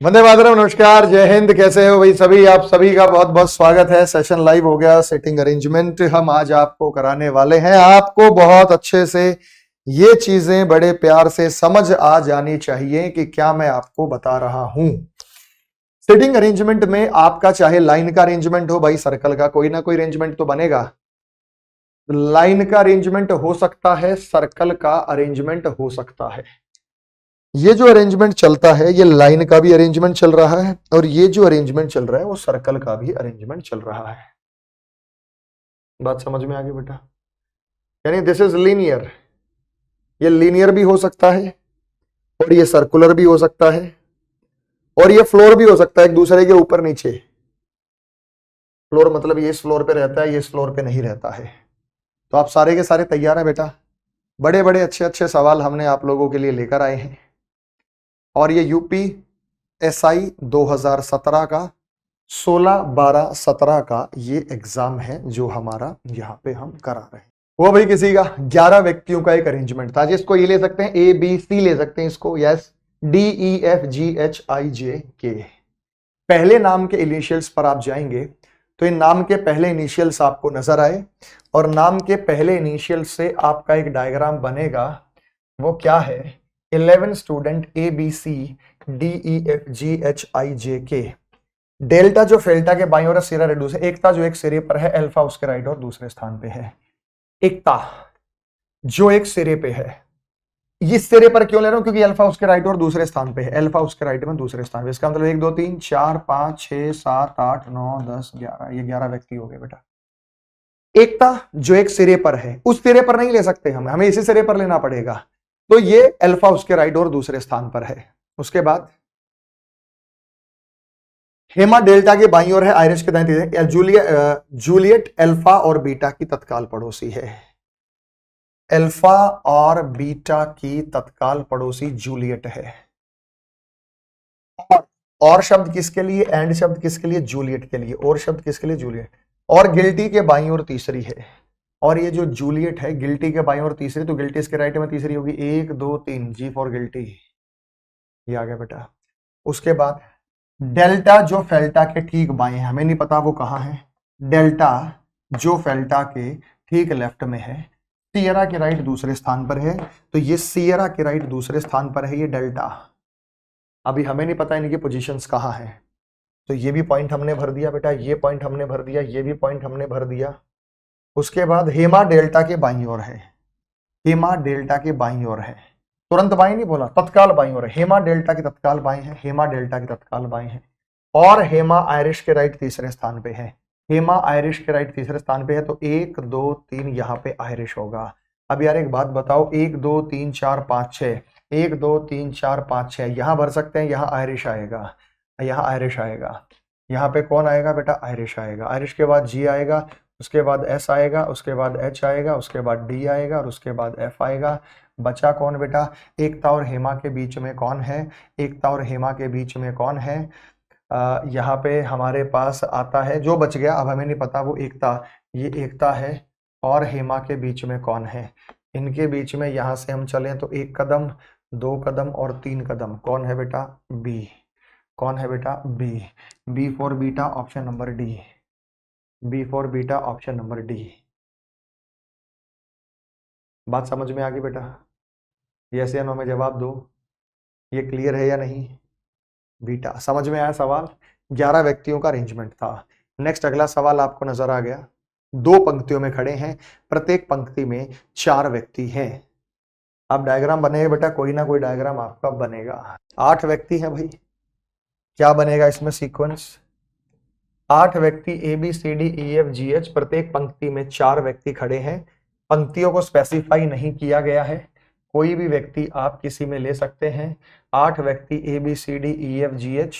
वंदे मातरम। नमस्कार, जय हिंद। कैसे हो भाई सभी? आप सभी का बहुत बहुत स्वागत है। सेशन लाइव हो गया। सेटिंग अरेंजमेंट हम आज आपको कराने वाले हैं। आपको बहुत अच्छे से ये चीजें बड़े प्यार से समझ आ जानी चाहिए कि क्या मैं आपको बता रहा हूं। सेटिंग अरेंजमेंट में आपका चाहे लाइन का अरेंजमेंट हो, भाई सर्कल का कोई ना कोई अरेंजमेंट तो बनेगा। लाइन का अरेंजमेंट हो सकता है, सर्कल का अरेंजमेंट हो सकता है। ये जो अरेंजमेंट चलता है ये लाइन का भी अरेंजमेंट चल रहा है और ये जो अरेंजमेंट चल रहा है वो सर्कल का भी अरेंजमेंट चल रहा है। बात समझ में आ गई बेटा? यानी दिस इज लीनियर। ये लीनियर भी हो सकता है और ये सर्कुलर भी हो सकता है और ये फ्लोर भी हो सकता है, एक दूसरे के ऊपर नीचे। फ्लोर मतलब ये इस फ्लोर पे रहता है, ये इस फ्लोर पे नहीं रहता है। तो आप सारे के सारे तैयार हैं बेटा? बड़े बड़े अच्छे अच्छे सवाल हमने आप लोगों के लिए लेकर आए हैं और ये यूपी एसआई 2017 का 16, 12, 17 का ये एग्जाम है जो हमारा यहाँ पे हम करा रहे हैं। वो भाई किसी का 11 व्यक्तियों का एक अरेंजमेंट था, जिसको ये ले सकते हैं ABC ले सकते हैं इसको, यस, DEFGHIJK। पहले नाम के इनिशियल्स पर आप जाएंगे तो इन नाम के पहले इनिशियल्स आपको नजर आए और नाम के पहले इनिशियल से आपका एक डायग्राम बनेगा। वो क्या है? 11 स्टूडेंट ABCDEFGHIJK। डेल्टा जो फेल्टा के बाईं ओर सिरा रेड्यूस है। एकता जो एक सिरे पर है, अल्फा उसके राइट और दूसरे स्थान पे है। एकता जो एक सिरे पे है, इस सिरे पर क्यों ले रहा हूं? क्योंकि अल्फा उसके राइट और दूसरे स्थान पे है। अल्फा उसके राइट में दूसरे स्थान पे। इसका मतलब 1 2 3 4 5 6 7 8 9 10 11, ये 11 व्यक्ति हो गए बेटा। एकता जो एक सिरे पर है, उस सिरे पर नहीं ले सकते हमें इसी सिरे पर लेना पड़ेगा। तो ये अल्फा उसके राइट और दूसरे स्थान पर है। उसके बाद हेमा डेल्टा के बाईं ओर है, आयरिश के दाईं। जूलियट अल्फा और बीटा की तत्काल पड़ोसी है। अल्फा और बीटा की तत्काल पड़ोसी जूलियट है। और शब्द किसके लिए? एंड शब्द किसके लिए? जूलियट के लिए। और शब्द किसके लिए? जूलियट। और गिल्टी के बाईं ओर तीसरी है। और ये जो जूलियट है गिल्टी के बाईं ओर तीसरी, तो गिल्टी इसके राइट में तीसरी होगी। 1 2 3, जी फॉर गिल्टी। ये आ गया बेटा। उसके बाद डेल्टा जो फेल्टा के ठीक बाएं है, हमें नहीं पता वो कहां है। डेल्टा जो फेल्टा के ठीक लेफ्ट में है, सियरा के राइट दूसरे स्थान पर है। तो ये सियरा के राइट दूसरे स्थान पर है, ये डेल्टा। अभी हमें नहीं पता इनकी पोजीशंस कहाँ है, तो ये भी पॉइंट हमने भर दिया बेटा, ये पॉइंट हमने भर दिया, ये भी पॉइंट हमने भर दिया। उसके बाद हेमा डेल्टा के बाईं ओर है। हेमा डेल्टा के बाईं ओर है, तुरंत बाईं नहीं बोला, तत्काल बाईं ओर है। हेमा डेल्टा की तत्काल बाईं है, हेमा डेल्टा की तत्काल बाईं है। और हेमा आयरिश के राइट तीसरे स्थान पे है। हेमा आयरिश के राइट तीसरे स्थान पे है, तो 1 2 3 यहाँ पे आयरिश होगा। अब यार एक बात बताओ, 1 2 3 4 5 6, 1 2 3 4 5 6 यहाँ भर सकते हैं। यहाँ आयरिश आएगा, यहाँ आयरिश आएगा। यहाँ पे कौन आएगा बेटा? आयरिश आएगा। आयरिश के बाद जी आएगा, उसके बाद एस आएगा, उसके बाद एच आएगा, उसके बाद डी आएगा और उसके बाद एफ आएगा। बचा कौन बेटा? एकता और हेमा के बीच में कौन है? एकता और हेमा के बीच में कौन है? यहाँ पे हमारे पास आता है, जो बच गया अब हमें नहीं पता, वो एकता। ये एकता है और हेमा के बीच में कौन है? इनके बीच में यहाँ से हम चलें तो 1 कदम, 2 कदम और 3 कदम। कौन है बेटा? बी। कौन है बेटा? B. B for beta, option number D. B for beta, option number D. बात समझ में आ गई बेटा? यस या नो में जवाब दो। ये क्लियर है या नहीं? बीटा। समझ में आया सवाल? 11 व्यक्तियों का अरेंजमेंट था। नेक्स्ट अगला सवाल आपको नजर आ गया। 2 पंक्तियों में खड़े हैं, प्रत्येक पंक्ति में 4 व्यक्ति हैं। अब डायग्राम बनेगा बेटा, कोई ना कोई डायग्राम आपका बनेगा। 8 व्यक्ति हैं भाई, क्या बनेगा इसमें सीक्वेंस? 8 व्यक्ति ABCDEFGH, प्रत्येक पंक्ति में 4 व्यक्ति खड़े हैं। पंक्तियों को स्पेसिफाई नहीं किया गया है, कोई भी व्यक्ति आप किसी में ले सकते हैं। 8 व्यक्ति ABCDEFGH।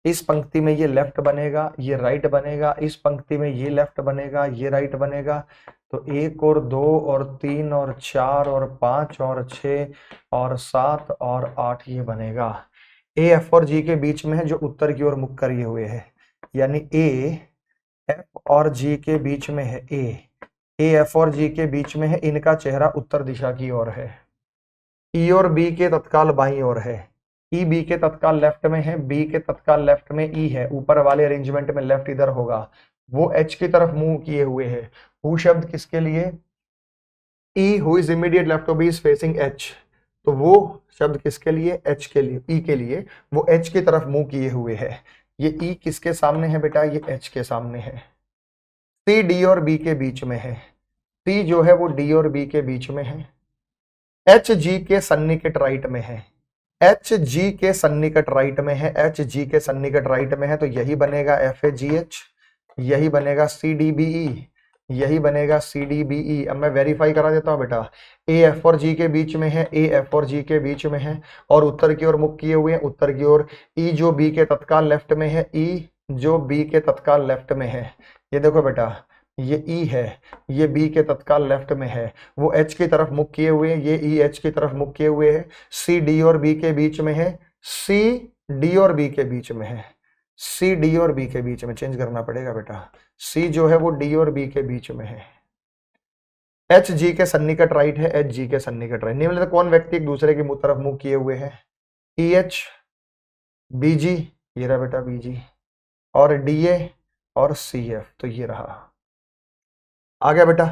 इस पंक्ति में ये लेफ्ट बनेगा, ये राइट बनेगा। इस पंक्ति में ये लेफ्ट बनेगा, ये राइट बनेगा। तो 1 और 2 और 3 और 4 और 5 और 6 और 7 और 8 ये बनेगा। A, F और G के बीच में है, जो उत्तर की ओर मुख करे हुए है। यानी A, F और G के बीच में है। A, F और G के बीच में है, इनका चेहरा उत्तर दिशा की ओर है। E और B के तत्काल बाईं ओर है। ई बी के तत्काल लेफ्ट में है, बी के तत्काल लेफ्ट में ई है, ऊपर वाले अरेंजमेंट में लेफ्ट इधर होगा, वो एच की तरफ मूव किए हुए है। हु शब्द किसके लिए? E who is immediate left of B is facing H, तो वो शब्द किसके लिए? एच के लिए, ई के लिए, वो एच की तरफ मूव किए हुए है। ये ई किसके सामने है बेटा? ये एच के सामने है। सी डी और बी के बीच में है, सी जो है वो डी और बी के बीच में है। एच जी के सन्निकट राइट में है, एच जी के सन्निकट राइट में है, एच जी के सन्निकट राइट में है, तो यही बनेगा एफ ए जी एच, यही बनेगा सी डी बी ई, यही बनेगा सी डी बी ई। अब मैं वेरीफाई करा देता हूं बेटा, ए एफ और जी के बीच में है, ए एफ और जी के बीच में है, और उत्तर की ओर मुख किए हुए हैं, उत्तर की ओर। ई जो बी के तत्काल लेफ्ट में है, ई जो बी के तत्काल लेफ्ट में है, ये देखो बेटा, ये ई है, ये बी के तत्काल लेफ्ट में है, वो एच की तरफ मुख किए हुए हैं, ये ई एच की तरफ मुख किए हुए है। सी डी और बी के बीच में है, सी डी और बी के बीच में है, सी डी और बी के बीच में, चेंज करना पड़ेगा बेटा, सी जो है वो डी और बी के बीच में है। एच जी के सन्निकट राइट है, एच जी के सन्निकट राइट। निम्नलिखित कौन व्यक्ति एक दूसरे की तरफ मुंह किए हुए हैं? ई एच, बी जी, ये रहा बेटा बी जी, और डी ए और सी एफ, तो ये रहा। आ गया बेटा?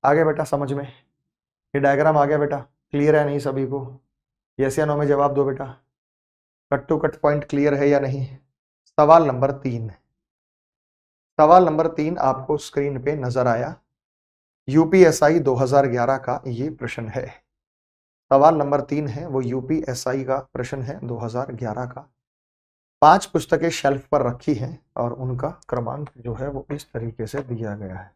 आ गया बेटा समझ में? ये डायग्राम आ गया बेटा? क्लियर है नहीं सभी को? यस या नो में जवाब दो बेटा। Cut to cut point clear है या नहीं? सवाल नंबर 3, सवाल नंबर 3 आपको स्क्रीन पे नजर आया। यूपीएसआई 2011 का ये प्रश्न है। सवाल नंबर 3 है वो यूपीएसआई का प्रश्न है 2011 का। 5 पुस्तकें शेल्फ पर रखी हैं और उनका क्रमांक जो है वो इस तरीके से दिया गया है।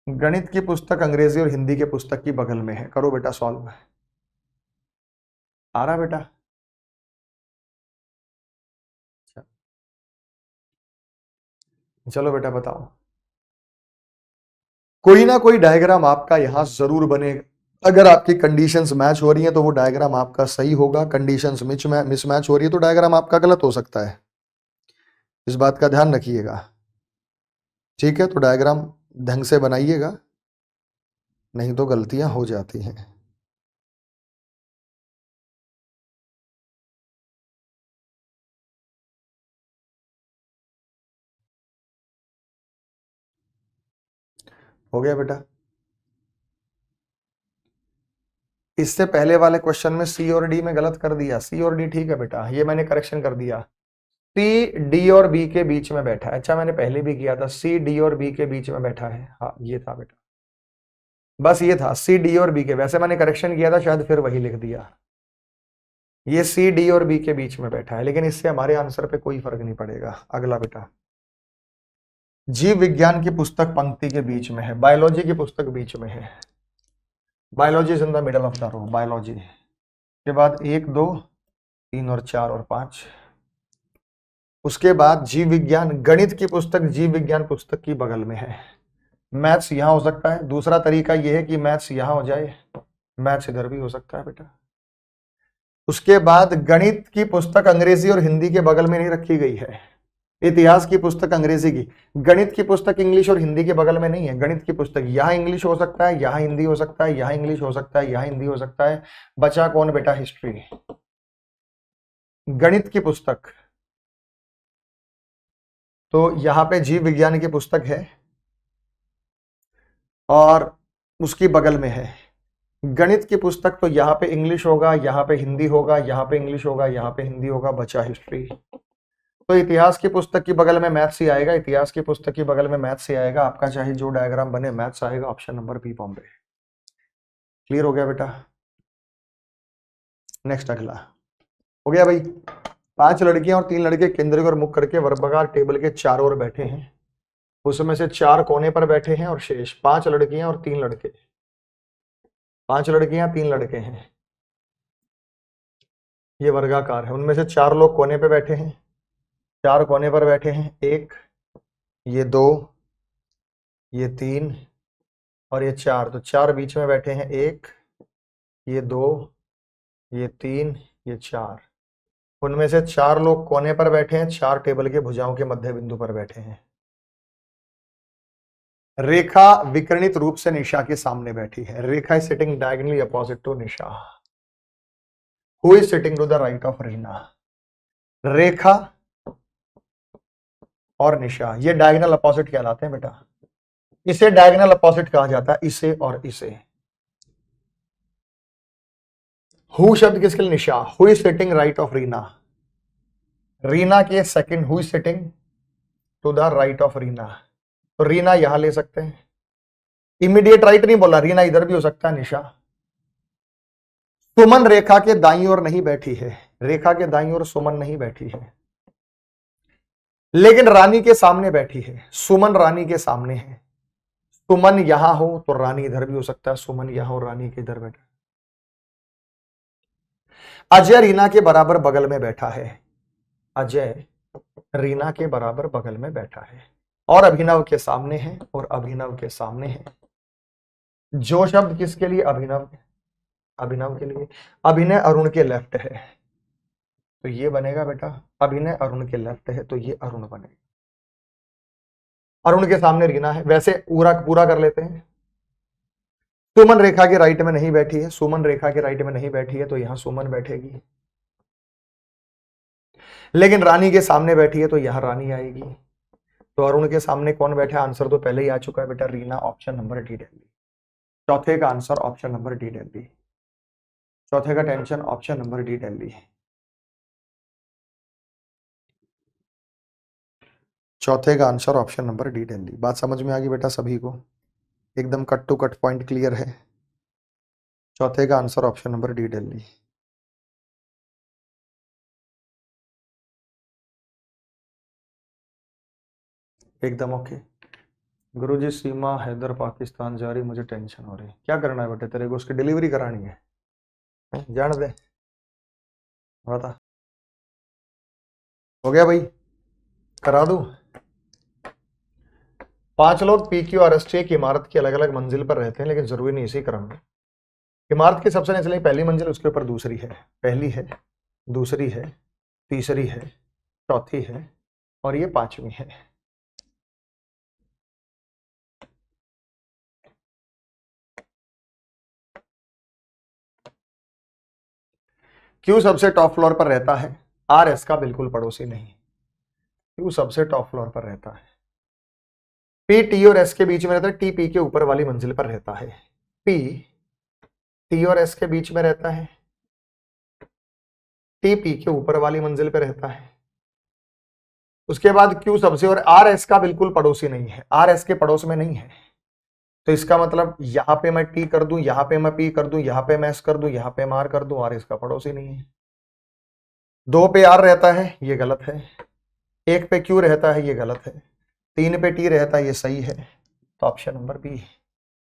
गणित की पुस्तक अंग्रेजी और हिंदी के पुस्तक की बगल में है। करो बेटा सॉल्व। आ रहा बेटा? चलो बेटा बताओ। कोई ना कोई डायग्राम आपका यहां जरूर बनेगा। अगर आपकी कंडीशंस मैच हो रही हैं तो वो डायग्राम आपका सही होगा, कंडीशंस मिसमैच हो रही है तो डायग्राम आपका गलत हो सकता है। इस बात का ध्यान रखिएगा, ठीक है? तो डायग्राम ढंग से बनाइएगा, नहीं तो गलतियां हो जाती हैं। हो गया बेटा? इससे पहले वाले क्वेश्चन में सी और डी में गलत कर दिया। सी और डी ठीक है बेटा, ये मैंने करेक्शन कर दिया। सी डी और बी के बीच में बैठा है। अच्छा मैंने पहले भी किया था, सी डी और बी के बीच में बैठा है। हाँ ये था बेटा, बस ये था सी डी और बी के। वैसे मैंने करेक्शन किया था, शायद फिर वही लिख दिया। ये सी डी और बी के बीच में बैठा है, लेकिन इससे हमारे आंसर पे कोई फर्क नहीं पड़ेगा। अगला बेटा, जीव विज्ञान की पुस्तक पंक्ति के बीच में है, बायोलॉजी की पुस्तक बीच में है। Biology is in the middle of the row. Biology के बाद 1 2 3 और 4 और 5। उसके बाद जीव विज्ञान, गणित की पुस्तक जीव विज्ञान पुस्तक की बगल में है। मैथ्स यहां हो सकता है। दूसरा तरीका यह है कि मैथ्स यहां हो जाए, मैथ्स इधर भी हो सकता है बेटा। उसके बाद गणित की पुस्तक अंग्रेजी और हिंदी के बगल में नहीं रखी गई है। इतिहास की पुस्तक अंग्रेजी की, गणित की पुस्तक इंग्लिश और हिंदी के बगल में नहीं है। गणित की पुस्तक यहां इंग्लिश हो सकता है, यहां हिंदी हो सकता है, यहां इंग्लिश हो सकता है, यहां हिंदी हो सकता है। बचा कौन बेटा? हिस्ट्री। गणित की पुस्तक तो यहां पे जीव विज्ञान की पुस्तक है और उसकी बगल में है गणित की पुस्तक। तो यहाँ पे इंग्लिश होगा, यहाँ पे हिंदी होगा, यहाँ पे इंग्लिश होगा, यहाँ पे हिंदी होगा। बचा हिस्ट्री। तो इतिहास की पुस्तक की बगल में मैथ्स ही आएगा, इतिहास की पुस्तक की बगल में मैथ्स ही आएगा। आपका चाहे जो डायग्राम बने मैथ्स आएगा। Option number B Bombay. Clear हो गया बेटा? नेक्स्ट अगला हो गया भाई। 5 लड़कियां और 3 लड़के केंद्र की ओर मुख करके वर्गाकार टेबल के चारों ओर बैठे हैं। उसमें से 4 कोने पर बैठे हैं और शेष 5 लड़कियां और 3 लड़के। 5 लड़कियां 3 लड़के हैं, ये वर्गाकार है। उनमें से 4 लोग कोने पे बैठे हैं, 4 कोने पर बैठे हैं। 1, ये 2, ये 3 और ये 4। तो 4 बीच में बैठे हैं। 1, ये 2, ये 3, ये 4। उनमें से 4 लोग कोने पर बैठे हैं, 4 टेबल के भुजाओं के मध्य बिंदु पर बैठे हैं। रेखा विकर्णित रूप से निशा के सामने बैठी है। Rekha is sitting diagonally opposite to Nisha. Who is sitting to the right of Reena? Rekha और निशा, ये डायगोनल अपोजिट कहलाते हैं बेटा। इसे डायगोनल अपोजिट कहा जाता है, इसे और इसे। हु शब्द किसके लिए? Nisha. Who is sitting right of Reena? Reena के second who is sitting to the right of Reena. तो रीना यहां ले सकते हैं, इमीडिएट राइट नहीं बोला, रीना इधर भी हो सकता है, निशा। सुमन रेखा के दाईं ओर नहीं बैठी है, रेखा के दाईं ओर सुमन नहीं बैठी है, लेकिन रानी के सामने बैठी है। सुमन रानी के सामने है। सुमन यहां हो तो रानी इधर भी हो सकता है, सुमन यहां हो रानी के इधर बैठा। अजय रीना के बराबर बगल में बैठा है। अजय रीना के बराबर बगल में बैठा है और अभिनव के सामने है, और अभिनव के सामने है। जो शब्द किसके लिए? अभिनव। अभिनव के लिए। अभिनय अरुण के लेफ्ट है, तो ये बनेगा बेटा, अभिनय अरुण के लेफ्ट है तो ये अरुण बनेगा। अरुण के सामने रीना है। वैसे पूरा कर लेते हैं। सुमन रेखा के राइट में नहीं बैठी है, सुमन रेखा के राइट में नहीं बैठी है तो यहां सुमन बैठेगी। लेकिन रानी के सामने बैठी है तो यहां रानी आएगी। तो अरुण के सामने कौन बैठा है? आंसर तो पहले ही आ चुका है बेटा, Reena. Option number D Delhi. चौथे का answer option number D Delhi. चौथे का tension option number D Delhi. चौथे का answer option number D Delhi. बात समझ में आ गई बेटा सभी को? एकदम cut to cut point clear है। चौथे का answer option number D Delhi. एकदम ओके। गुरुजी सीमा हैदर पाकिस्तान जा रही, मुझे टेंशन हो रही। क्या करना है बेटे तेरे को? उसकी डिलीवरी करानी है, जान दे, बता। हो गया भाई, करा दूं? 5 लोग PQRST एक इमारत की अलग अलग मंजिल पर रहते हैं, लेकिन जरूरी नहीं इसी क्रम में। इमारत की सबसे निचली पहली मंजिल, उसके ऊपर दूसरी है, पहली है, दूसरी है, तीसरी है, चौथी है और ये 5वीं है। क्यू सबसे टॉप फ्लोर पर रहता है, RS का बिल्कुल पड़ोसी नहीं। क्यू सबसे टॉप फ्लोर पर रहता है। P T और S के बीच में रहता है, T P के ऊपर वाली मंजिल पर रहता है। P T और S के बीच में रहता है, T P के ऊपर वाली मंजिल पर रहता है। उसके बाद Q सबसे, और R S का बिल्कुल पड़ोसी नहीं है, R S के पड़ोस में नहीं है। तो इसका मतलब यहां पे मैं T कर दूं, यहां पे मैं P कर दूं, यहां पे मैं S कर दूं, यहां पे मैं R कर दूं, R इसका पड़ोसी नहीं है। 2 पे R रहता है, ये गलत है। 1 पे Q रहता है, ये गलत है। 3 पे T रहता है, ये सही है। तो ऑप्शन नंबर बी।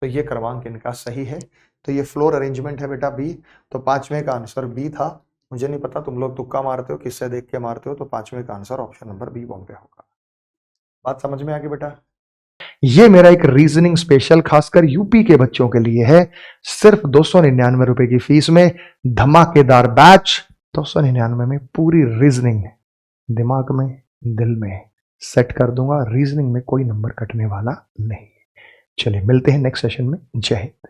तो ये क्रमांक इनका सही है। तो ये फ्लोर अरेंजमेंट है बेटा बी। तो 5वें का आंसर बी था। मुझे नहीं पता तुम लोग तुक्का मारते हो, किससे देख के मारते हो। तो 5वें का answer option number B Bombay होगा। बात समझ में आ गई बेटा? ये मेरा एक रीजनिंग स्पेशल खासकर यूपी के बच्चों के लिए है। सिर्फ 299 रुपए की फीस में धमाकेदार बैच। 299 में पूरी रीजनिंग दिमाग में, दिल में सेट कर दूंगा। रीजनिंग में कोई नंबर कटने वाला नहीं। चलिए मिलते हैं नेक्स्ट सेशन में। जय हिंद।